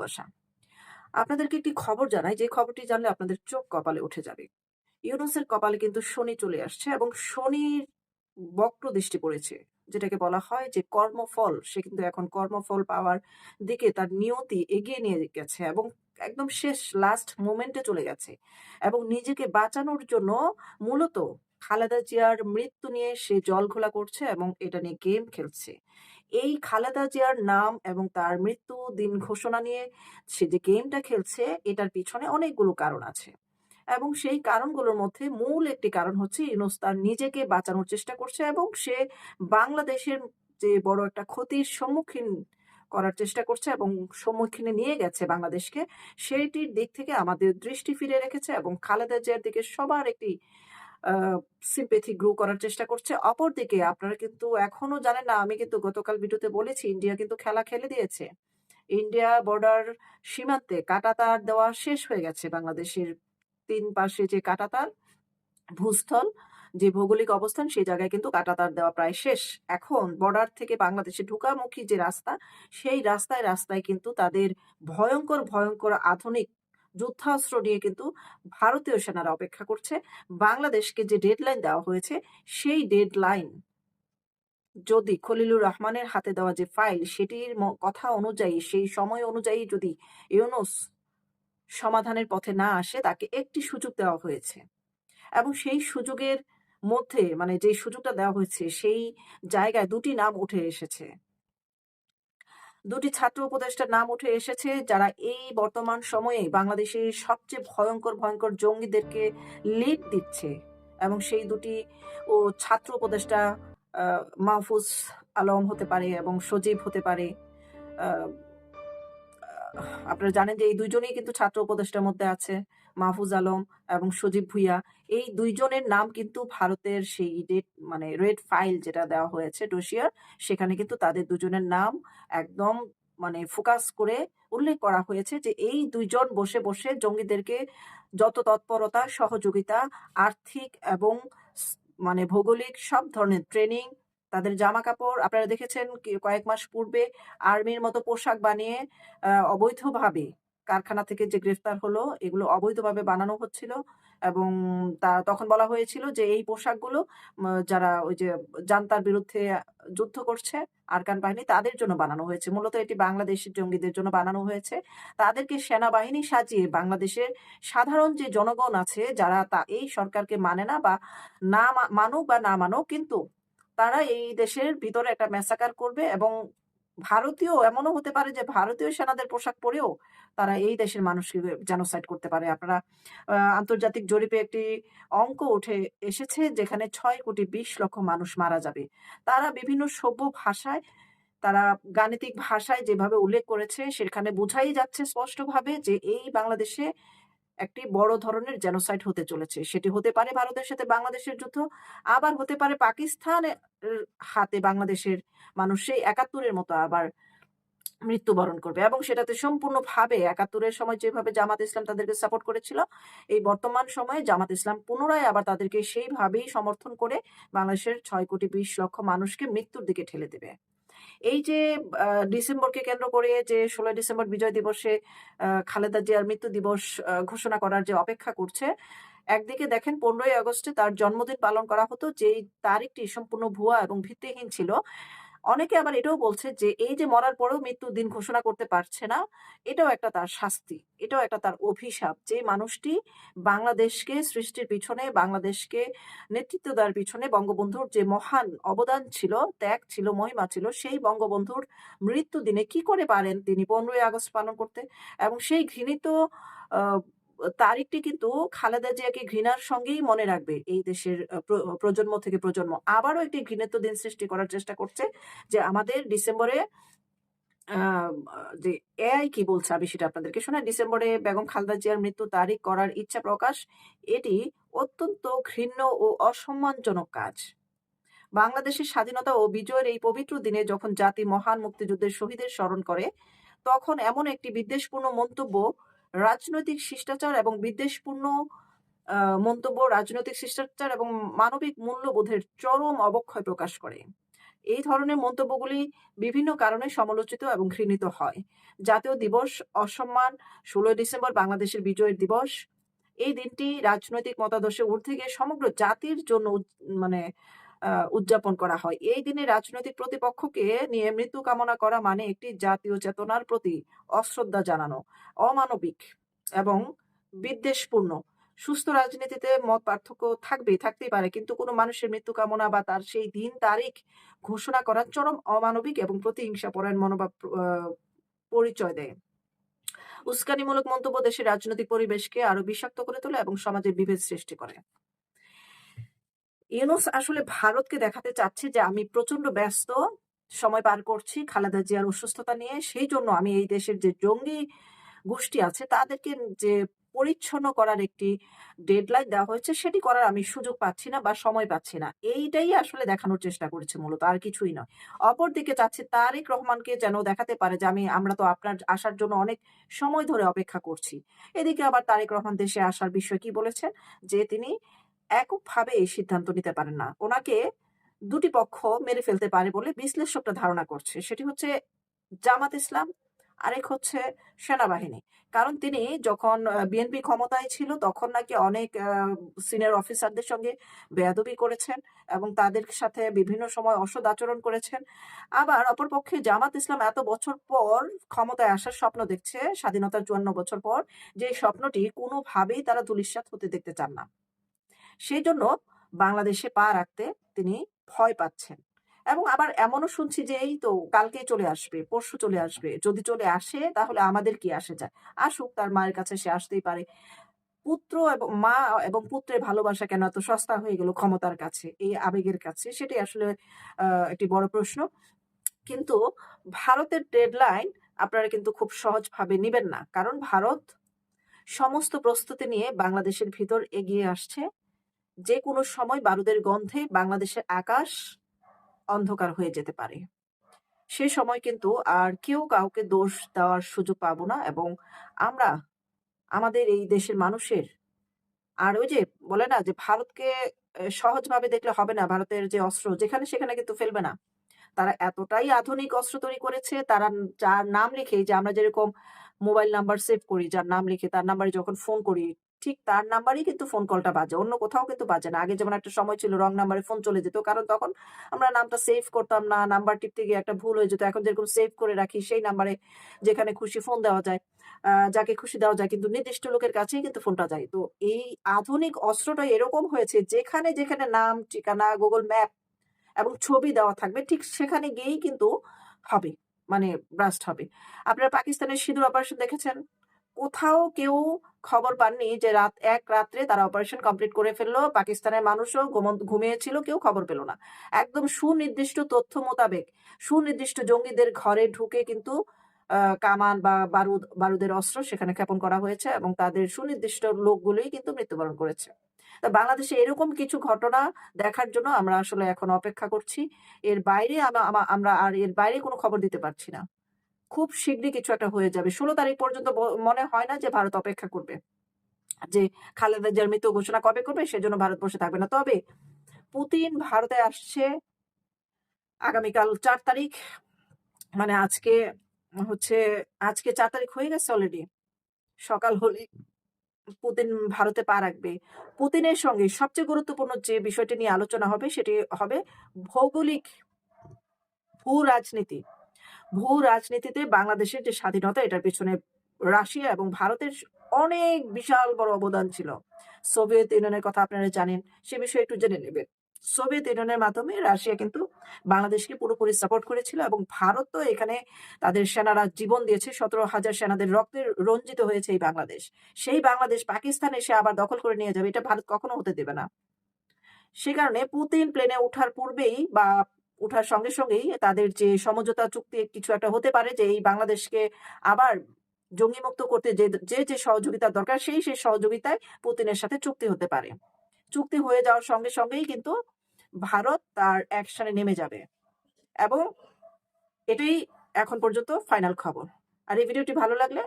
ভালোবাসা। আপনাদেরকে একটি খবর জানাই, যে খবরটি জানলে আপনাদের চোখ কপালে উঠে যাবে। ইউনূসের কপালে কিন্তু শনি চলে আসছে এবং শনির বক্র দৃষ্টি পড়েছে। যেটাকে বলা হয় যে কর্মফল, সে কিন্তু এখন কর্মফল পাওয়ার দিকে তার নিয়তি এগিয়ে নিয়ে গেছে এবং একদম শেষ লাস্ট মোমেন্টে চলে গেছে। এবং নিজেকে বাঁচানোর জন্য মূলত খালেদা জিয়ার মৃত্যু নিয়ে সে জলঘোলা করছে এবং এটা নিয়ে গেম খেলছে। এই খালেদা জিয়ার নাম এবং তার মৃত্যু দিন ঘোষণা নিয়ে সে যে গেমটা খেলছে, এটার পিছনে অনেকগুলো কারণ আছে। এবং সেই কারণগুলোর মধ্যে মূল একটি কারণ হচ্ছে ইউনূস তার নিজেকে বাঁচানোর চেষ্টা করছে এবং সে বাংলাদেশের যে বড় একটা ক্ষতির সম্মুখীন করার চেষ্টা করছে এবং সম্মুখীনে নিয়ে গেছে বাংলাদেশকে, সেইটির দিক থেকে আমাদের দৃষ্টি ফিরিয়ে রেখেছে এবং খালেদা জিয়ার দিকে সবার একটি আ sympathy grow করার চেষ্টা করছে। অপরদিকে আপনারা কিন্তু এখনো জানেন না, আমি কিন্তু গতকাল ভিডিওতে বলেছি ইন্ডিয়া কিন্তু খেলা খেলে দিয়েছে। ইন্ডিয়া বর্ডার সীমান্তে কাঁটাতার দেওয়া শেষ হয়ে গেছে বাংলাদেশের ৩ পাশে যে কাঁটাতার, ভূস্থল যে ভৌগোলিক অবস্থান সেই জায়গায় কিন্তু কাঁটাতার দেওয়া প্রায় শেষ। এখন বর্ডার থেকে বাংলাদেশে ঢোকামুখী যে রাস্তা, সেই রাস্তায় কিন্তু তাদের ভয়ংকর আধুনিক যুদ্ধাস্ত্র নিয়ে কিন্তু ভারতীয় সেনারা অপেক্ষা করছে। বাংলাদেশকে যে ডেডলাইন দেওয়া হয়েছে, সেই ডেডলাইন যদি খলিলুর রহমানের হাতে দেওয়া যে ফাইল সেটির কথা অনুযায়ী, সেই সময় অনুযায়ী যদি ইউনূস সমাধানের পথে না আসে, তাকে একটি সুযোগ দেওয়া হয়েছে। এবং সেই সুযোগের মধ্যে মানে যেই সুযোগটা দেওয়া হয়েছে, সেই জায়গায় ২ টি নাম উঠে এসেছে। ২ টি ছাত্র উপদেষ্টার নাম উঠে এসেছে, যারা এই বর্তমান সময়ে বাংলাদেশের সবচেয়ে ভয়ংকর জঙ্গিদেরকে লিড দিচ্ছে। এবং সেই ২ টি ছাত্র উপদেষ্টা আ মাহফুজ আলম হতে পারে এবং সজীব হতে পারে। আ আপনারা জানেন যে এই ২ জনেই কিন্তু ছাত্র উপদেষ্টার মধ্যে আছে। মাহফুজ আলম এবং সজীব ভুইয়া। এই ২ জনের নাম কিন্তু ভারতের সেই মানে রেড ফাইল যেটা দেওয়া হয়েছে ডোসিয়ার, সেখানে কিন্তু তাদের দুজনের নাম একদম মানে ফোকাস করে উল্লেখ করা হয়েছে যে এই ২ জন বসে জঙ্গিদেরকে যত তৎপরতা, সহযোগিতা, আর্থিক এবং স মানে ভৌগোলিক সব ধরনের ট্রেনিং, তাদের জামাকাপড় আপনারা দেখেছেন কয়েক মাস পূর্বে আর্মির মতো পোশাক বানিয়ে অবৈধভাবে কারখানা থেকে যে গ্রেফতার হলো, এগুলো অবৈধভাবে বানানো হচ্ছিল এবং তখন বলা হয়েছিল যে এই পোশাকগুলো যারা ওই যে জান্তার বিরুদ্ধে যুদ্ধ করছে আরাকান বাহিনী, তাদের জন্য বানানো হয়েছে। মূলত এটি বাংলাদেশের জঙ্গিদের জন্য বানানো হয়েছে। তাদেরকে সেনাবাহিনী সাজিয়ে বাংলাদেশের সাধারণ যে জনগণ আছে, যারা এই সরকারকে মানে না বা মানুক বা না মানুক, কিন্তু তারা এই দেশের ভিতরে একটা ম্যাসাকার করবে এবং ভারতীয় এমনও হতে পারে যে ভারতীয় সেনাদের পোশাক পরেও তারা এই দেশের মানুষকে জেনোসাইড করতে পারে। আপনারা আন্তর্জাতিক জরিপে একটি অঙ্ক উঠে এসেছে যেখানে ৬,২০,০০,০০০ মানুষ মারা যাবে। তারা বিভিন্ন সভ্য ভাষায়, তারা গাণিতিক ভাষায় যেভাবে উল্লেখ করেছে, সেখানে বোঝাই যাচ্ছে স্পষ্টভাবে যে এই বাংলাদেশে একটি বড় ধরনের জেনোসাইড হতে চলেছে। সেটি হতে পারে ভারতের সাথে বাংলাদেশের যুদ্ধ, আবার হতে পারে পাকিস্তানের হাতে বাংলাদেশের মানুষ সেই ৭১ এর মতো আবার মৃত্যুবরণ করবে এবং সেটাতে সম্পূর্ণভাবে ৭১ এর সময় যেভাবে জামাত ইসলাম তাদেরকে সাপোর্ট করেছিল, এই বর্তমান সময়ে জামাত ইসলাম পুনরায় আবার তাদেরকে সেইভাবেই সমর্থন করে বাংলাদেশের ৬,২০,০০,০০০ মানুষকে মৃত্যুর দিকে ঠেলে দেবে। এই যে আ ডিসেম্বরকে কেন্দ্র করে যে ১৬ই ডিসেম্বর বিজয় দিবসে খালেদা জিয়ার মৃত্যু দিবস ঘোষণা করার যে অপেক্ষা করছে, একদিকে দেখেন ১৫ই আগস্টে তার জন্মদিন পালন করা হতো, যেই তারিখটি সম্পূর্ণ ভুয়া এবং ভিত্তিহীন ছিল। অনেকে আবার এটাও বলছে যে এই যে মরার পরেও মৃত্যুর দিন ঘোষণা করতে পারছে না, এটাও একটা তার শাস্তি। এটাও একটা তার অভিশাপ। যে মানুষটি বাংলাদেশকে সৃষ্টির পিছনে, বাংলাদেশকে নেতৃত্ব দেওয়ার পিছনে বঙ্গবন্ধুর যে মহান অবদান ছিল, ত্যাগ ছিল, মহিমা ছিল, সেই বঙ্গবন্ধুর মৃত্যুদিনে কি করে পারেন তিনি ১৫ই আগস্ট পালন করতে? এবং সেই ঘৃণিত আ তারিখটি কিন্তু খালেদা জিয়াকে ঘৃণার সঙ্গেই মনে রাখবে এই দেশের প্রজন্ম থেকে প্রজন্ম। আবারও একটি ঘৃণিত দিন সৃষ্টি করার চেষ্টা করছে যে আমাদের ডিসেম্বরে আ যে এআই কি বলছে আমি সেটা আপনাদেরকে শোনাই। ডিসেম্বরে বেগম খালেদা জিয়ার মৃত্যু তারিখ করার ইচ্ছা প্রকাশ, এটি অত্যন্ত ঘৃণ্য ও অসম্মানজনক কাজ। বাংলাদেশের স্বাধীনতা ও বিজয়ের এই পবিত্র দিনে যখন জাতি মহান মুক্তিযুদ্ধের শহীদের স্মরণ করে, তখন এমন একটি বিদ্বেষপূর্ণ মন্তব্য, রাজনৈতিক শিষ্টাচার এবং বিদ্বেষপূর্ণ আ মন্তব্য রাজনৈতিক শিষ্টাচার এবং মানবিক মূল্যবোধের চরম অবক্ষয় প্রকাশ করে। এই ধরনের মন্তব্যগুলি বিভিন্ন কারণে সমালোচিত এবং ঘৃণিত হয়। জাতীয় দিবস অসম্মান, ১৬ই ডিসেম্বর বাংলাদেশের বিজয়ের দিবস। এই দিনটি রাজনৈতিক মতাদর্শের ঊর্ধ্বে গিয়ে সমগ্র জাতির জন্য মানে উদযাপন করা হয়। এই দিনে রাজনৈতিক প্রতিপক্ষকে নিয়ে মৃত্যু কামনা করা মানে একটি জাতীয় চেতনার প্রতি অশ্রদ্ধা জানানো, অমানবিক এবং বিদ্বেষপূর্ণ। সুস্থ রাজনীতিতে মত পার্থক্য থাকতেই পারে। কিন্তু কোনো মানুষের মৃত্যু কামনা বা তার সেই দিন তারিখ ঘোষণা করা চরম অমানবিক এবং প্রতিহিংসাপরায়ণ মনোভাব পরিচয় দেয়। উস্কানিমূলক মন্তব্য দেশের রাজনৈতিক পরিবেশকে আরো বিষাক্ত করে তোলে এবং সমাজে বিভেদ সৃষ্টি করে। ইউনূস আসলে ভারতকে দেখাতে চাচ্ছে যে আমি প্রচন্ড ব্যস্ত সময় পার করছি খালেদা জিয়ার অসুস্থতা নিয়ে। সেইজন্য আমি এই দেশের যে জঙ্গি গোষ্ঠী আছে তাদেরকে যে পরিচ্ছন্ন করার একটি ডেডলাইন দেওয়া হয়েছে সেটি করার আমি সুযোগ পাচ্ছি না বা সময় পাচ্ছি না। এইটাই আসলে দেখানোর চেষ্টা করেছে মূলত, আর কিছুই নয়। অপরদিকে চাচ্ছে তারেক রহমানকে যেন দেখাতে পারে যে আমরা তো আপনার আসার জন্য অনেক সময় ধরে অপেক্ষা করছি। এদিকে আবার তারেক রহমান দেশে আসার বিষয়ে কি বলেছেন? যে তিনি এককভাবে এই সিদ্ধান্ত নিতে পারেন না। উনাকে ২ টি পক্ষ মেরে ফেলতে পারে বলে বিশ্লেষকরা ধারণা করছে। সেটি হচ্ছে জামাত ইসলাম, আরেক হচ্ছে সেনাবাহিনী। কারণ তিনি যখন বিএনপি ক্ষমতায় ছিল তখন নাকি অনেক সিনিয়র অফিসারদের সঙ্গে বেয়াদবি করেছেন এবং তাদের সাথে বিভিন্ন সময় অসৎ আচরণ করেছেন। আবার অপরপক্ষে জামাত ইসলাম এত বছর পর ক্ষমতায় আসার স্বপ্ন দেখছে, স্বাধীনতার ৫৪ বছর পর, যে স্বপ্নটি কোনোভাবেই তারা ধূলিসাৎ হতে দেখতে চান না। সেজন্য বাংলাদেশে পা রাখতে তিনি ভয় পাচ্ছেন। এবং আবার এমনও শুনছি যে এই তো কালকেই চলে আসবে, পরশু চলে আসবে। যদি চলে আসে তাহলে আমাদের কি আসে যায়? আসুক, তার মায়ের কাছে সে আসতেই পারে। পুত্র এবং মা এবং পুত্রের ভালোবাসা কেন এত সস্তা হয়ে গেল ক্ষমতার কাছে, এই আবেগের কাছে? সেটাই আসলে একটি বড় প্রশ্ন। কিন্তু ভারতের ডেডলাইন আপনারা কিন্তু খুব সহজভাবে নিবেন না। কারণ ভারত সমস্ত প্রস্তুতি নিয়ে বাংলাদেশের ভিতর এগিয়ে আসছে। যেকোনো সময় বারুদের গন্ধে বাংলাদেশের আকাশ অন্ধকার হয়ে যেতে পারে। সে সময় কিন্তু আর কেউ কাউকে দোষ দেওয়ার সুযোগ পাবো না এবং আমরা আমাদের এই দেশের মানুষের আর ওই যে বলে না যে ভারতকে সহজভাবে দেখলে হবে না। ভারতের যে অস্ত্র যেখানে সেখানে কিন্তু ফেলবে না। তারা এতটাই আধুনিক অস্ত্র তৈরি করেছে, তারা যার নাম লিখেই যে আমরা যেরকম মোবাইল নাম্বার সেভ করি, যার নাম লিখে তার নাম্বারে যখন ফোন করি, ঠিক তার নাম্বারেই কিন্তু ফোন কলটা বাজে। অন্য কোথাও কিন্তু বাজে না। আগে যেমন একটা সময় ছিল রং নাম্বারে ফোন চলে যেত। কারণ তখন আমরা নামটা সেভ করতাম না। নাম্বার টিপতে গিয়ে একটা ভুল হয়ে যেত। এখন যেরকম সেভ করে রাখি সেই নাম্বারে যেখানে খুশি ফোন দেওয়া যায়। যাকে খুশি দেওয়া যায়। কিন্তু নির্দিষ্ট লোকের কাছেই কিন্তু ফোনটা যায়। তো এই আধুনিক অস্ত্রটা এরকম হয়েছে যেখানে নাম, ঠিকানা, Google ম্যাপ এবং ছবি দেওয়া থাকবে ঠিক সেখানে গিয়েই কিন্তু হবে। মানে ব্লাস্ট হবে। আপনারা পাকিস্তানের সিঁদুর অপারেশন দেখেছেন? কোথাও কেউ খবর পাননি যে এক রাত্রে তারা অপারেশন কমপ্লিট করে ফেলল। পাকিস্তানের মানুষও ঘুমিয়েছিল, কেউ খবর পেল না। একদম সুনির্দিষ্ট তথ্য মোতাবেক সুনির্দিষ্ট জঙ্গিদের ঘরে ঢুকে কিন্তু কামান বা বারুদের অস্ত্র সেখানে ক্ষেপণ করা হয়েছে এবং তাদের সুনির্দিষ্ট লোকগুলোই কিন্তু মৃত্যুবরণ করেছে। তো বাংলাদেশে এরকম কিছু ঘটনা দেখার জন্য আমরা আসলে এখন অপেক্ষা করছি। এর বাইরে আমরা আর এর বাইরে কোনো খবর দিতে পারছি না। খুব শিগগিরই কিছু একটা হয়ে যাবে। ১৬ তারিখ পর্যন্ত মনে হয় না যে ভারত অপেক্ষা করবে। যে খালেদা জিয়ার মৃত্যু ঘোষণা কবে করবে সেজন্য ভারত বসে থাকবে না। তবে পুতিন ভারতে আসছে আগামীকাল ৪ তারিখ। মানে হচ্ছে আজকে ৪ তারিখ হয়ে গেছে অলরেডি। সকাল হলেই পুতিন ভারতে পা রাখবে। পুতিনের সঙ্গে সবচেয়ে গুরুত্বপূর্ণ যে বিষয়টি নিয়ে আলোচনা হবে সেটি হবে ভৌগোলিক ভূ-রাজনীতি। ভূ-রাজনীতিতে বাংলাদেশের যে স্বাধীনতা এটার পেছনে রাশিয়া এবং ভারতের অনেক বিশাল বড় অবদান ছিল। সোভিয়েত ইউনিয়নের কথা আপনারা জানেন। সে বিষয়ে একটু জেনে নেবেন। সোভিয়েত ইউনিয়নের মাধ্যমে রাশিয়া কিন্তু বাংলাদেশকে পুরোপুরি সাপোর্ট করেছিল এবং ভারত তো এখানে তাদের সেনারা জীবন দিয়েছে। ১৭,০০০ সেনাদের রক্তে রঞ্জিত হয়েছে এই বাংলাদেশ। সেই বাংলাদেশ পাকিস্তান এসে আবার দখল করে নিয়ে যাবে, এটা ভারত কখনো হতে দেবে না। সে কারণে পুতিন প্লেনে ওঠার পূর্বেই বা ওঠার সঙ্গেই তাদের যে সমঝোতা চুক্তি কিছু একটা হতে পারে যে এই বাংলাদেশকে আবার জঙ্গিমুক্ত করতে যে সহযোগিতা দরকার সেই সহযোগিতায় পুতিনের সাথে চুক্তি হতে পারে। চুক্তি হয়ে যাওয়ার সঙ্গেই কিন্তু ভারত তার অ্যাকশনে নেমে যাবে এবং এটাই এখন পর্যন্ত ফাইনাল খবর। আর এই ভিডিওটি ভালো লাগলে